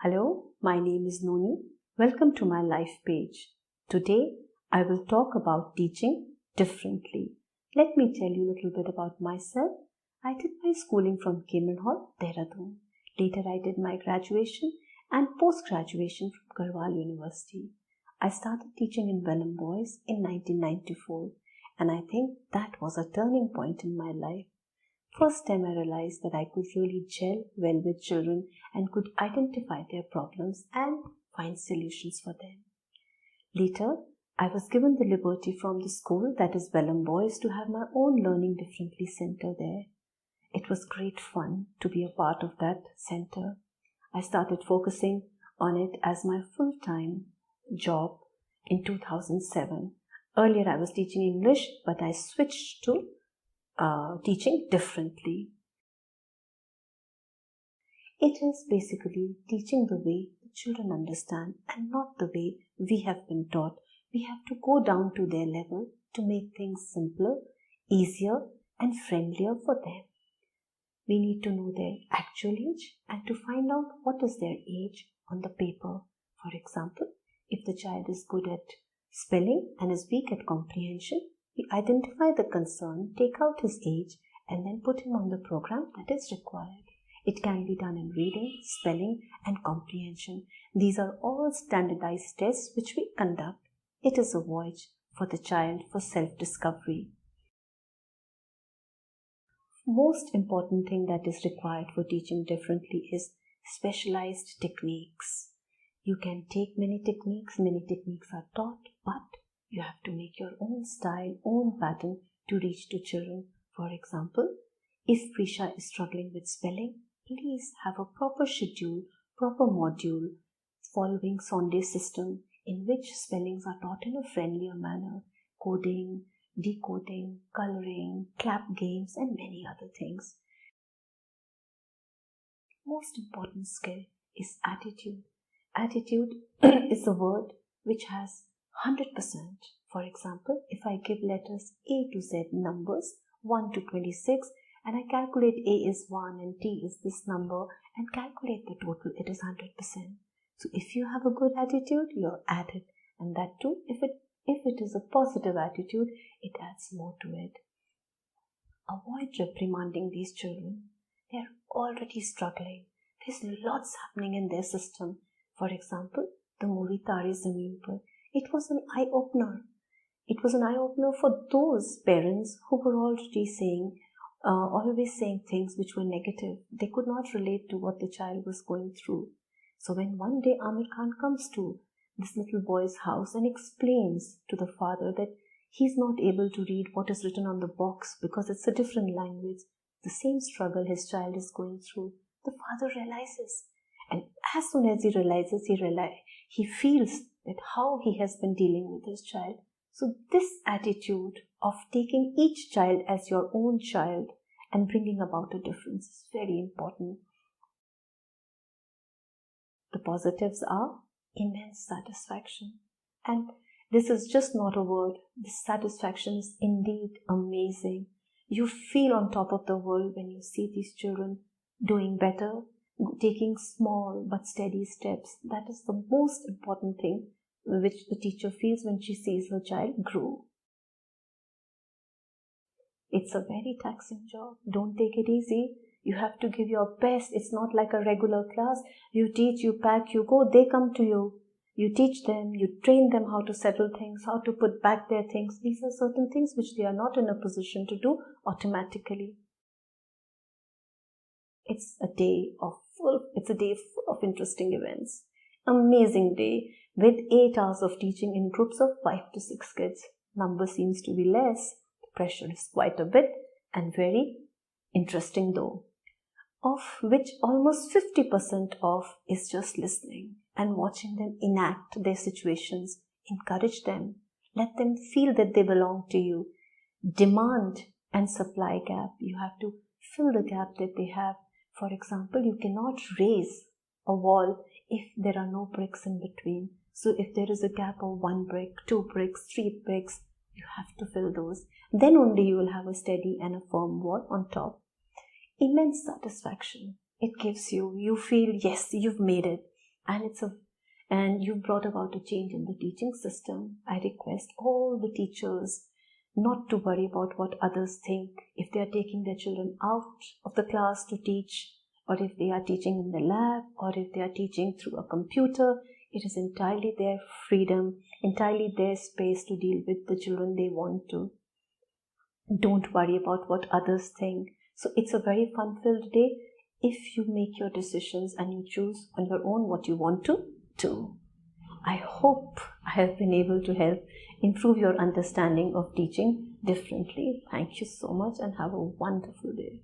Hello, my name is Nonie. Welcome to my LifePage. Today, I will talk about teaching differently. Let me tell you a little bit about myself. I did my schooling from Cayman Hall, Dehradun. Later, I did my graduation and post-graduation from Garhwal University. I started teaching in Welham Boys in 1994, and I think that was a turning point in my life. First time I realized that I could really gel well with children and could identify their problems and find solutions for them. Later, I was given the liberty from the school, that is Welham Boys, to have my own Learning Differently center there. It was great fun to be a part of that center. I started focusing on it as my full-time job in 2007. Earlier I was teaching English, but I switched to teaching differently. It is basically teaching the way the children understand and not the way we have been taught. We have to go down to their level to make things simpler, easier and friendlier for them. We need to know their actual age and to find out what is their age on the paper. For example, if the child is good at spelling and is weak at comprehension, we identify the concern, take out his age, and then put him on the program that is required. It can be done in reading, spelling, and comprehension. These are all standardized tests which we conduct. It is a voyage for the child for self-discovery. Most important thing that is required for teaching differently is specialized techniques. You can take many techniques are taught, but you have to make your own style, own pattern to reach to children. For example, if Prisha is struggling with spelling, please have a proper schedule, proper module following Sunday system in which spellings are taught in a friendlier manner, coding, decoding, coloring, clap games and many other things. Most important skill is attitude. Attitude is a word which has 100%. For example, if I give letters A to Z numbers 1 to 26 and I calculate A is 1 and T is this number and calculate the total, it is 100%. So if you have a good attitude, you're at it, and that too, if it is a positive attitude, it adds more to it. Avoid reprimanding these children. They're already struggling. There's lots happening in their system. For example, the movie Tare Zameen Par. It was an eye-opener. It was an eye-opener for those parents who were already always saying things which were negative. They could not relate to what the child was going through. So when one day Amir Khan comes to this little boy's house and explains to the father that he's not able to read what is written on the box because it's a different language, the same struggle his child is going through, the father realizes. And as soon as he realizes, he feels that how he has been dealing with his child. So this attitude of taking each child as your own child and bringing about a difference is very important. The positives are immense satisfaction. And this is just not a word. This satisfaction is indeed amazing. You feel on top of the world when you see these children doing better, taking small but steady steps. That is the most important thing which the teacher feels when she sees her child grow. It's a very taxing job. Don't take it easy. You have to give your best. It's not like a regular class. You teach, you pack, you go, they come to you. You teach them, you train them how to settle things, how to put back their things. These are certain things which they are not in a position to do automatically. It's a day full of interesting events. Amazing day with 8 hours of teaching in groups of 5 to 6 kids. Number seems to be less. The pressure is quite a bit and very interesting though, of which almost 50% of is just listening and watching them enact their situations. Encourage them. Let them feel that they belong to you. Demand and supply gap. You have to fill the gap that they have. For example, you cannot raise a wall if there are no bricks in between. So if there is a gap of 1 brick, 2 bricks, 3 bricks, you have to fill those. Then only you will have a steady and a firm wall on top. Immense satisfaction. It gives you feel, yes, you've made it. and you've brought about a change in the teaching system. I request all the teachers not to worry about what others think. If they are taking their children out of the class to teach, or if they are teaching in the lab, or if they are teaching through a computer, it is entirely their freedom, entirely their space to deal with the children they want to. Don't worry about what others think. So it's a very fun-filled day if you make your decisions and you choose on your own what you want to do. I hope I have been able to help improve your understanding of teaching differently. Thank you so much and have a wonderful day.